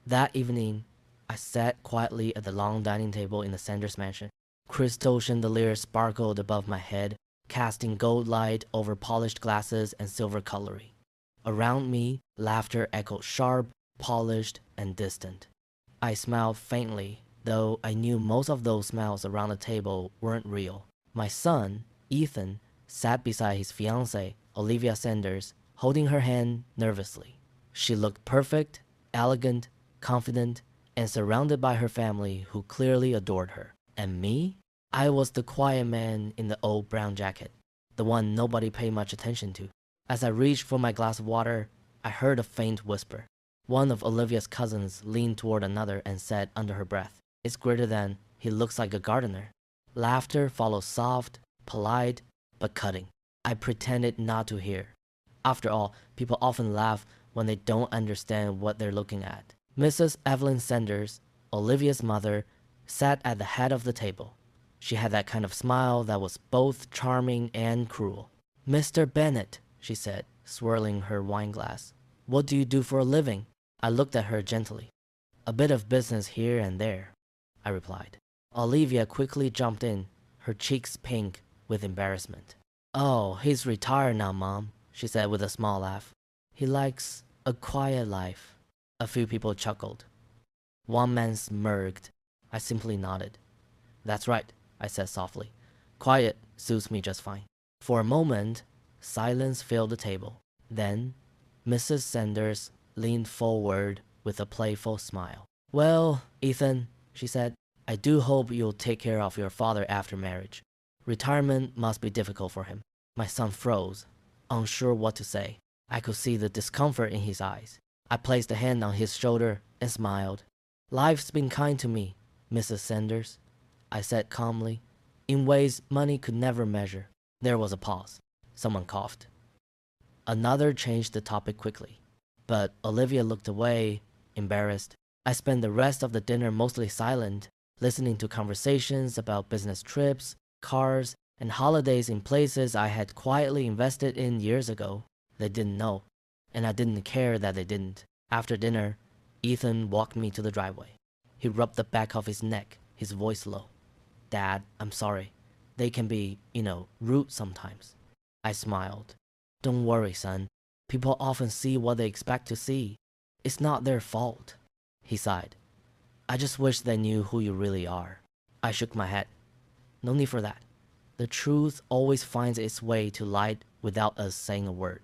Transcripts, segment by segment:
That evening, I sat quietly at the long dining table in the Sanders mansion. Crystal chandeliers sparkled above my head, casting gold light over polished glasses and silver cutlery. Around me, laughter echoed sharp, polished, and distant. I smiled faintly, though I knew most of those smiles around the table weren't real. My son, Ethan, sat beside his fiancée, Olivia Sanders, holding her hand nervously. She looked perfect, elegant, confident, and surrounded by her family who clearly adored her. And me? I was the quiet man in the old brown jacket, the one nobody paid much attention to. As I reached for my glass of water, I heard a faint whisper. One of Olivia's cousins leaned toward another and said under her breath, "It's greater than, he looks like a gardener." Laughter followed, soft, polite, but cutting. I pretended not to hear. After all, people often laugh when they don't understand what they're looking at. Mrs. Evelyn Sanders, Olivia's mother, sat at the head of the table. She had that kind of smile that was both charming and cruel. "Mr. Bennet," she said, swirling her wine glass, "what do you do for a living?" I looked at her gently. "A bit of business here and there," I replied. Olivia quickly jumped in, her cheeks pink with embarrassment. "Oh, he's retired now, Mom," she said with a small laugh. "He likes a quiet life." A few people chuckled. One man smirked. I simply nodded. "That's right," I said softly. "Quiet suits me just fine." For a moment, silence filled the table. Then, Mrs. Sanders leaned forward with a playful smile. "Well, Ethan," she said, "I do hope you'll take care of your father after marriage. Retirement must be difficult for him." My son froze, unsure what to say. I could see the discomfort in his eyes. I placed a hand on his shoulder and smiled. "Life's been kind to me, Mrs. Sanders," I said calmly, "in ways money could never measure." There was a pause. Someone coughed. Another changed the topic quickly, but Olivia looked away, embarrassed. I spent the rest of the dinner mostly silent, listening to conversations about business trips, cars, and holidays in places I had quietly invested in years ago. They didn't know, and I didn't care that they didn't. After dinner, Ethan walked me to the driveway. He rubbed the back of his neck, his voice low. "Dad, I'm sorry. They can be, rude sometimes." I smiled. "Don't worry, son. People often see what they expect to see. It's not their fault." He sighed. "I just wish they knew who you really are." I shook my head. "No need for that. The truth always finds its way to light without us saying a word."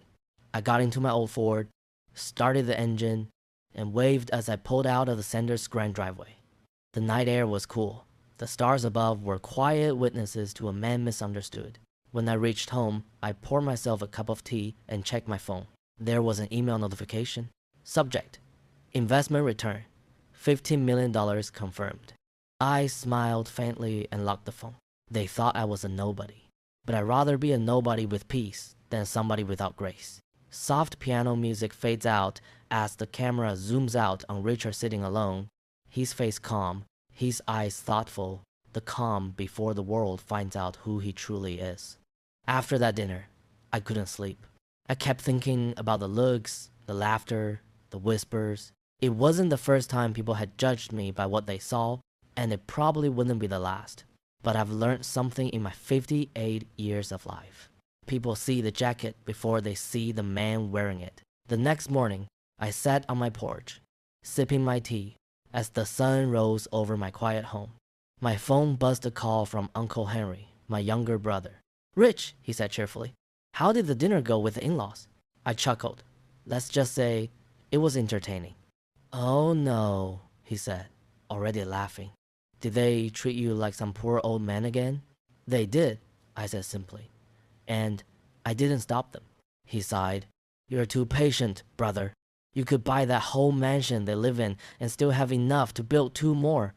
I got into my old Ford, started the engine, and waved as I pulled out of the Sanders' grand driveway. The night air was cool. The stars above were quiet witnesses to a man misunderstood. When I reached home, I poured myself a cup of tea and checked my phone. There was an email notification. Subject: investment return. $15 million confirmed. I smiled faintly and locked the phone. They thought I was a nobody. But I'd rather be a nobody with peace than somebody without grace. Soft piano music fades out as the camera zooms out on Richard sitting alone, his face calm, his eyes thoughtful, the calm before the world finds out who he truly is. After that dinner, I couldn't sleep. I kept thinking about the looks, the laughter, the whispers. It wasn't the first time people had judged me by what they saw, and it probably wouldn't be the last. But I've learned something in my 58 years of life. People see the jacket before they see the man wearing it. The next morning, I sat on my porch, sipping my tea, as the sun rose over my quiet home. My phone buzzed a call from Uncle Henry, my younger brother. "Rich," he said cheerfully, "how did the dinner go with the in-laws?" I chuckled. Let's just say it was entertaining. "Oh no," he said, already laughing. "Did they treat you like some poor old man again?" "They did," I said simply. "And I didn't stop them." He sighed. "You're too patient, brother. You could buy that whole mansion they live in and still have enough to build 2 more.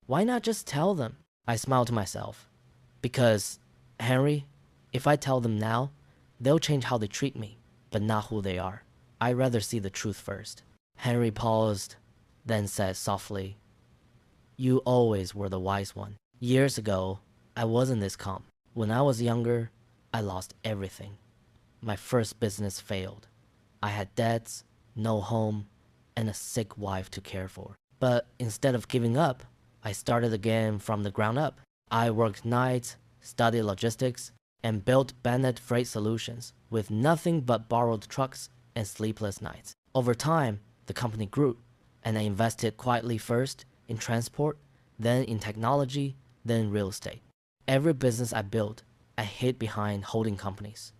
Why not just tell them?" I smiled to myself. "Because, Henry, if I tell them now, they'll change how they treat me, but not who they are. I'd rather see the truth first." Henry paused, then said softly, "You always were the wise one. Years ago, I wasn't this calm. When I was younger, I lost everything. My first business failed. I had debts, no home, and a sick wife to care for. But instead of giving up, I started again from the ground up. I worked nights, studied logistics, and built Bennett Freight Solutions with nothing but borrowed trucks and sleepless nights. Over time, the company grew, and I invested quietly first in transport, then in technology, then in real estate. Every business I built, I hid behind holding companies.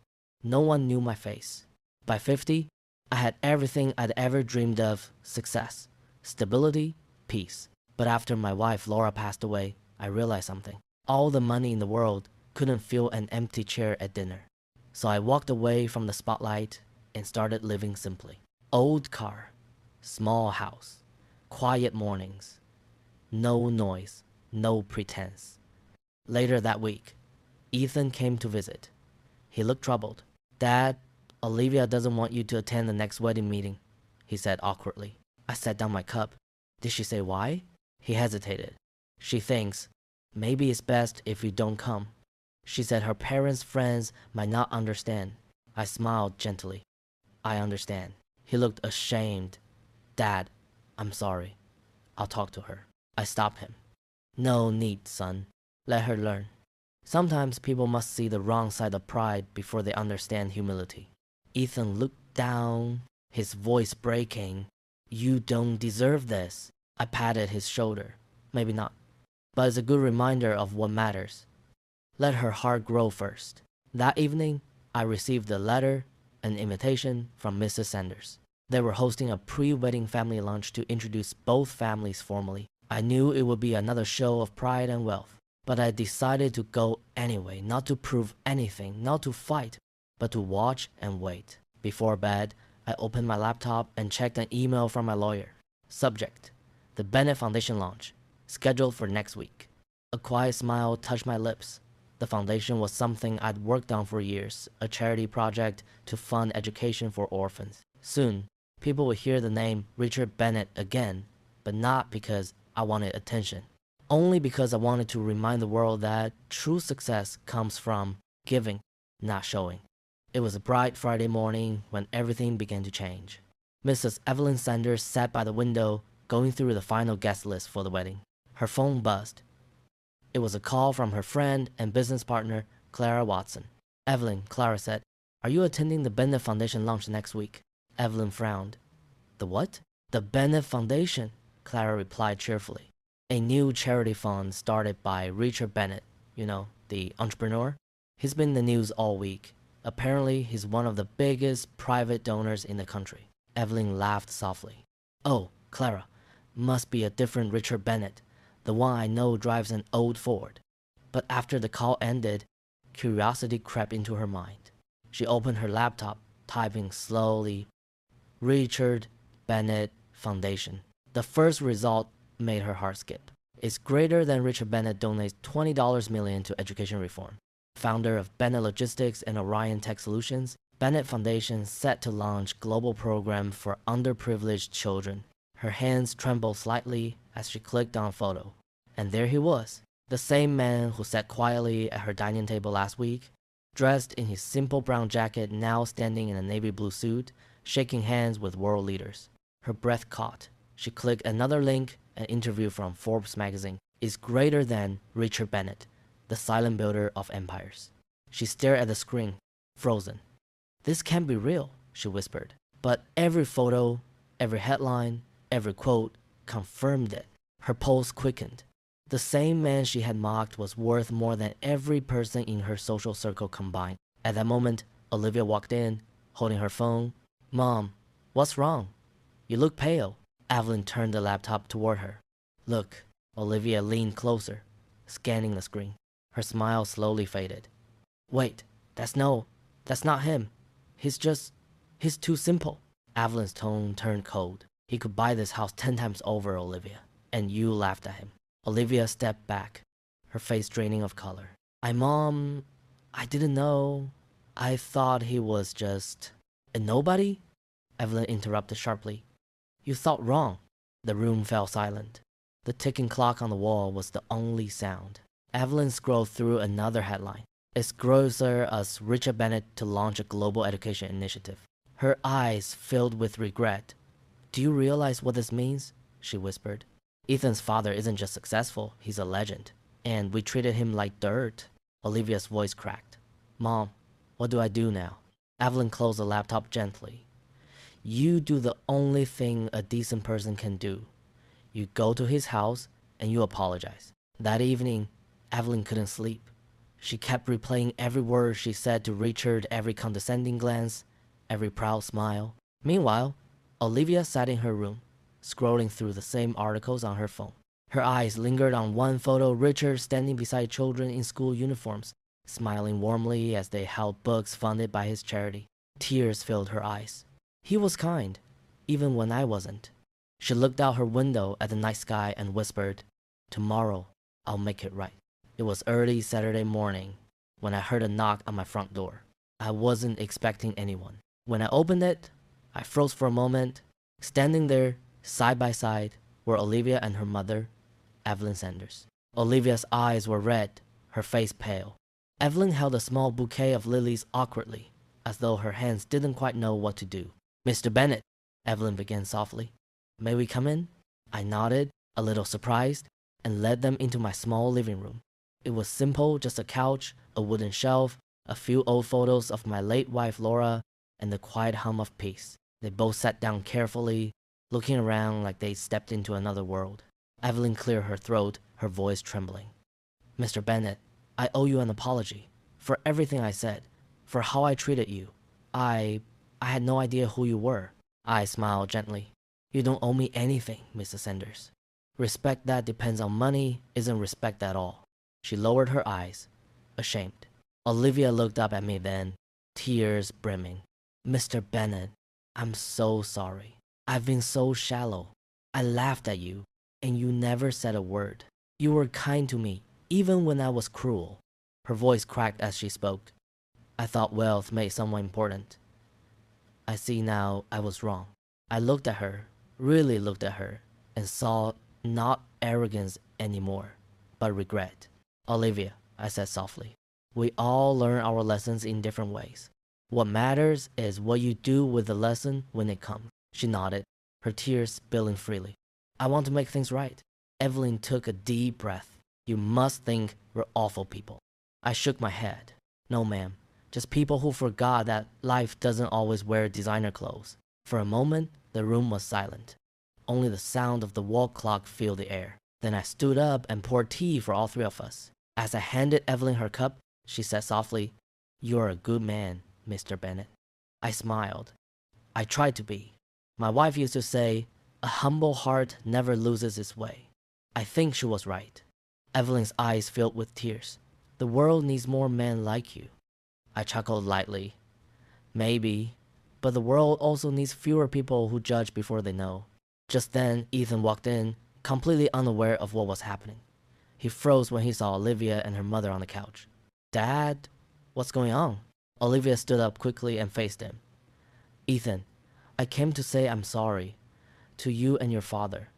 No one knew my face. By 50, I had everything I'd ever dreamed of: success, stability, peace. But after my wife Laura passed away, I realized something. All the money in the world couldn't fill an empty chair at dinner. So I walked away from the spotlight and started living simply. Old car, small house, quiet mornings, no noise, no pretense. Later that week, Ethan came to visit. He looked troubled. "Dad, Olivia doesn't want you to attend the next wedding meeting," he said awkwardly. I set down my cup. "Did she say why?" He hesitated. "She thinks maybe it's best if you don't come. She said her parents' friends might not understand." I smiled gently. "I understand." He looked ashamed. "Dad, I'm sorry. I'll talk to her." I stopped him. "No need, son. Let her learn. Sometimes people must see the wrong side of pride before they understand humility." Ethan looked down, his voice breaking. "You don't deserve this." I patted his shoulder. "Maybe not, but it's a good reminder of what matters. Let her heart grow first." That evening, I received a letter, an invitation from Mrs. Sanders. They were hosting a pre-wedding family lunch to introduce both families formally. I knew it would be another show of pride and wealth, but I decided to go anyway, not to prove anything, not to fight, but to watch and wait. Before bed, I opened my laptop and checked an email from my lawyer. Subject: the Bennett Foundation launch, scheduled for next week. A quiet smile touched my lips. The foundation was something I'd worked on for years, a charity project to fund education for orphans. Soon, people would hear the name Richard Bennett again, but not because I wanted attention. Only because I wanted to remind the world that true success comes from giving, not showing. It was a bright Friday morning when everything began to change. Mrs. Evelyn Sanders sat by the window, going through the final guest list for the wedding. Her phone buzzed. It was a call from her friend and business partner, Clara Watson. "Evelyn," Clara said, "are you attending the Bennett Foundation launch next week?" Evelyn frowned. "The what?" "The Bennett Foundation," Clara replied cheerfully. "A new charity fund started by Richard Bennett, you know, the entrepreneur. He's been in the news all week. Apparently, he's one of the biggest private donors in the country." Evelyn laughed softly. "Oh, Clara, must be a different Richard Bennett. The one I know drives an old Ford." But after the call ended, curiosity crept into her mind. She opened her laptop, typing slowly, "Richard Bennett Foundation." The first result made her heart skip. It's greater than Richard Bennett donates $20 million to education reform. Founder of Bennett Logistics and Orion Tech Solutions, Bennett Foundation set to launch global program for underprivileged children. Her hands trembled slightly as she clicked on a photo. And there he was, the same man who sat quietly at her dining table last week, dressed in his simple brown jacket, now standing in a navy blue suit, shaking hands with world leaders. Her breath caught. She clicked another link. An interview from Forbes magazine is greater than Richard Bennett, the silent builder of empires. She stared at the screen, frozen. "This can't be real," she whispered. But every photo, every headline, every quote confirmed it. Her pulse quickened. The same man she had mocked was worth more than every person in her social circle combined. At that moment, Olivia walked in, holding her phone. "Mom, what's wrong? You look pale." Evelyn turned the laptop toward her. "Look." Olivia leaned closer, scanning the screen. Her smile slowly faded. "Wait, that's not him. He's too simple." Evelyn's tone turned cold. "He could buy this house 10 times over, Olivia. And you laughed at him." Olivia stepped back, her face draining of color. Mom, I didn't know. I thought he was just a nobody." Evelyn interrupted sharply. "You thought wrong." The room fell silent. The ticking clock on the wall was the only sound. Evelyn scrolled through another headline. "It's grosser as Richard Bennett to launch a global education initiative." Her eyes filled with regret. Do you realize what this means? She whispered. Ethan's father isn't just successful, he's a legend. And we treated him like dirt. Olivia's voice cracked. Mom, what do I do now? Evelyn closed the laptop gently. You do the only thing a decent person can do. You go to his house and you apologize. That evening, Evelyn couldn't sleep. She kept replaying every word she said to Richard, every condescending glance, every proud smile. Meanwhile, Olivia sat in her room, scrolling through the same articles on her phone. Her eyes lingered on one photo, Richard standing beside children in school uniforms, smiling warmly as they held books funded by his charity. Tears filled her eyes. He was kind, even when I wasn't. She looked out her window at the night sky and whispered, Tomorrow, I'll make it right. It was early Saturday morning when I heard a knock on my front door. I wasn't expecting anyone. When I opened it, I froze for a moment. Standing there, side by side, were Olivia and her mother, Evelyn Sanders. Olivia's eyes were red, her face pale. Evelyn held a small bouquet of lilies awkwardly, as though her hands didn't quite know what to do. Mr. Bennet, Evelyn began softly. May we come in? I nodded, a little surprised, and led them into my small living room. It was simple, just a couch, a wooden shelf, a few old photos of my late wife Laura, and the quiet hum of peace. They both sat down carefully, looking around like they'd stepped into another world. Evelyn cleared her throat, her voice trembling. Mr. Bennet, I owe you an apology for everything I said, for how I treated you. I had no idea who you were. I smiled gently. You don't owe me anything, Mrs. Sanders. Respect that depends on money isn't respect at all. She lowered her eyes, ashamed. Olivia looked up at me then, tears brimming. Mr. Bennet, I'm so sorry. I've been so shallow. I laughed at you, and you never said a word. You were kind to me, even when I was cruel. Her voice cracked as she spoke. I thought wealth made someone important. I see now I was wrong. I looked at her, really looked at her, and saw not arrogance anymore, but regret. Olivia, I said softly, we all learn our lessons in different ways. What matters is what you do with the lesson when it comes. She nodded, her tears spilling freely. I want to make things right. Evelyn took a deep breath. You must think we're awful people. I shook my head. No, ma'am. Just people who forgot that life doesn't always wear designer clothes. For a moment, the room was silent. Only the sound of the wall clock filled the air. Then I stood up and poured tea for all three of us. As I handed Evelyn her cup, she said softly, You're a good man, Mr. Bennet. I smiled. I tried to be. My wife used to say, a humble heart never loses its way. I think she was right. Evelyn's eyes filled with tears. The world needs more men like you. I chuckled lightly. Maybe, but the world also needs fewer people who judge before they know. Just then, Ethan walked in, completely unaware of what was happening. He froze when he saw Olivia and her mother on the couch. Dad, what's going on? Olivia stood up quickly and faced him. Ethan, I came to say I'm sorry. To you and your father.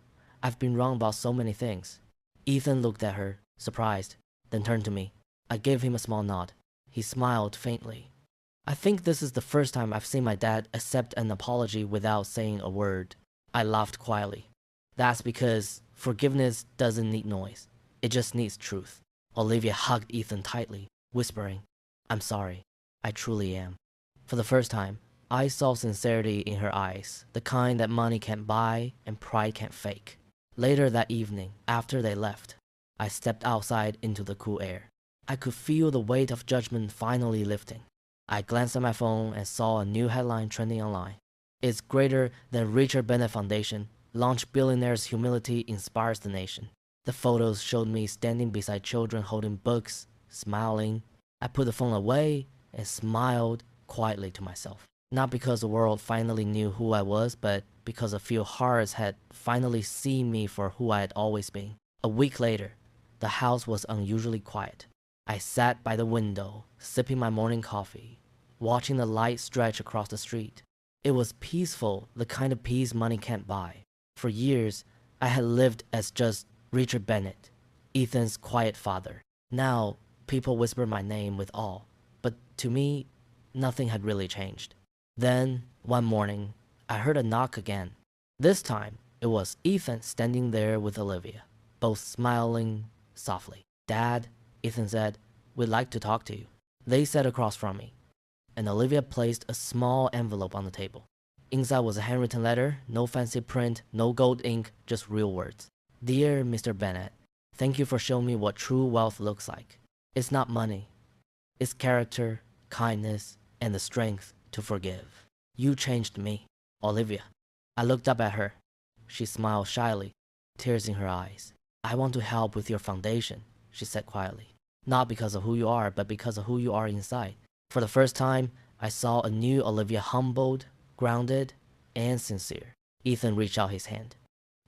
I've been wrong about so many things. Ethan looked at her, surprised, then turned to me. I gave him a small nod. He smiled faintly. I think this is the first time I've seen my dad accept an apology without saying a word. I laughed quietly. That's because forgiveness doesn't need noise. It just needs truth. Olivia hugged Ethan tightly, whispering, I'm sorry. I truly am. For the first time, I saw sincerity in her eyes, the kind that money can't buy and pride can't fake. Later that evening, after they left, I stepped outside into the cool air. I could feel the weight of judgment finally lifting. I glanced at my phone and saw a new headline trending online. It's greater than Richard Bennett Foundation. Launch billionaire's humility inspires the nation. The photos showed me standing beside children holding books, smiling. I put the phone away and smiled quietly to myself. Not because the world finally knew who I was, but because a few hearts had finally seen me for who I had always been. A week later, the house was unusually quiet. I sat by the window, sipping my morning coffee, watching the light stretch across the street. It was peaceful, the kind of peace money can't buy. For years, I had lived as just Richard Bennett, Ethan's quiet father. Now, people whispered my name with awe, but to me, nothing had really changed. Then, one morning, I heard a knock again. This time, it was Ethan standing there with Olivia, both smiling softly. "Dad," Ethan said, "we'd like to talk to you." They sat across from me, and Olivia placed a small envelope on the table. Inside was a handwritten letter, no fancy print, no gold ink, just real words. "Dear Mr. Bennett, thank you for showing me what true wealth looks like. It's not money. It's character, kindness, and the strength to forgive. You changed me." Olivia. I looked up at her. She smiled shyly, tears in her eyes. "I want to help with your foundation," she said quietly. "Not because of who you are, but because of who you are inside." For the first time, I saw a new Olivia, humbled, grounded, and sincere. Ethan reached out his hand.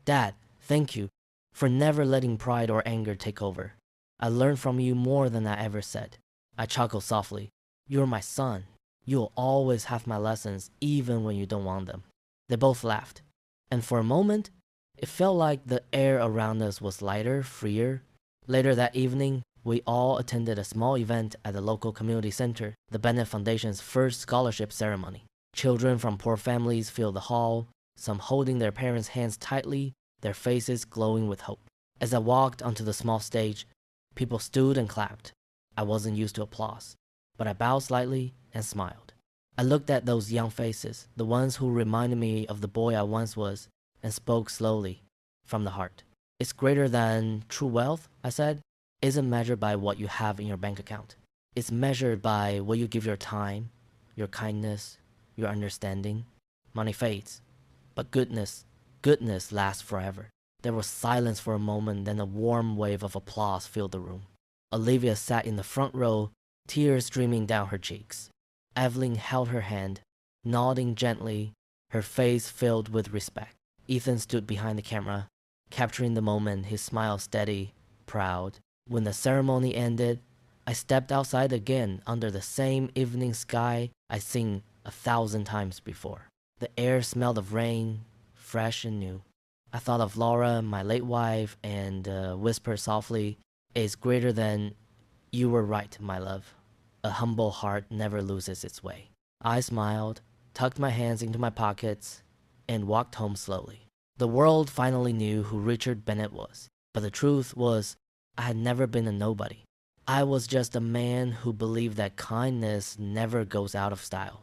"Dad, thank you for never letting pride or anger take over. I learned from you more than I ever said." I chuckled softly. "You're my son. You'll always have my lessons, even when you don't want them." They both laughed, and for a moment, it felt like the air around us was lighter, freer. Later that evening, we all attended a small event at the local community center, the Bennett Foundation's first scholarship ceremony. Children from poor families filled the hall, some holding their parents' hands tightly, their faces glowing with hope. As I walked onto the small stage, people stood and clapped. I wasn't used to applause, but I bowed slightly and smiled. I looked at those young faces, the ones who reminded me of the boy I once was, and spoke slowly, from the heart. "It's greater than true wealth," I said. "Isn't measured by what you have in your bank account. It's measured by what you give your time, your kindness, your understanding. Money fades, but goodness lasts forever." There was silence for a moment, then a warm wave of applause filled the room. Olivia sat in the front row, tears streaming down her cheeks. Evelyn held her hand, nodding gently, her face filled with respect. Ethan stood behind the camera, capturing the moment, his smile steady, proud. When the ceremony ended, I stepped outside again under the same evening sky I'd seen 1,000 times before. The air smelled of rain, fresh and new. I thought of Laura, my late wife, and whispered softly, "It's greater than you were right, my love. A humble heart never loses its way." I smiled, tucked my hands into my pockets, and walked home slowly. The world finally knew who Richard Bennett was, but the truth was, I had never been a nobody. I was just a man who believed that kindness never goes out of style.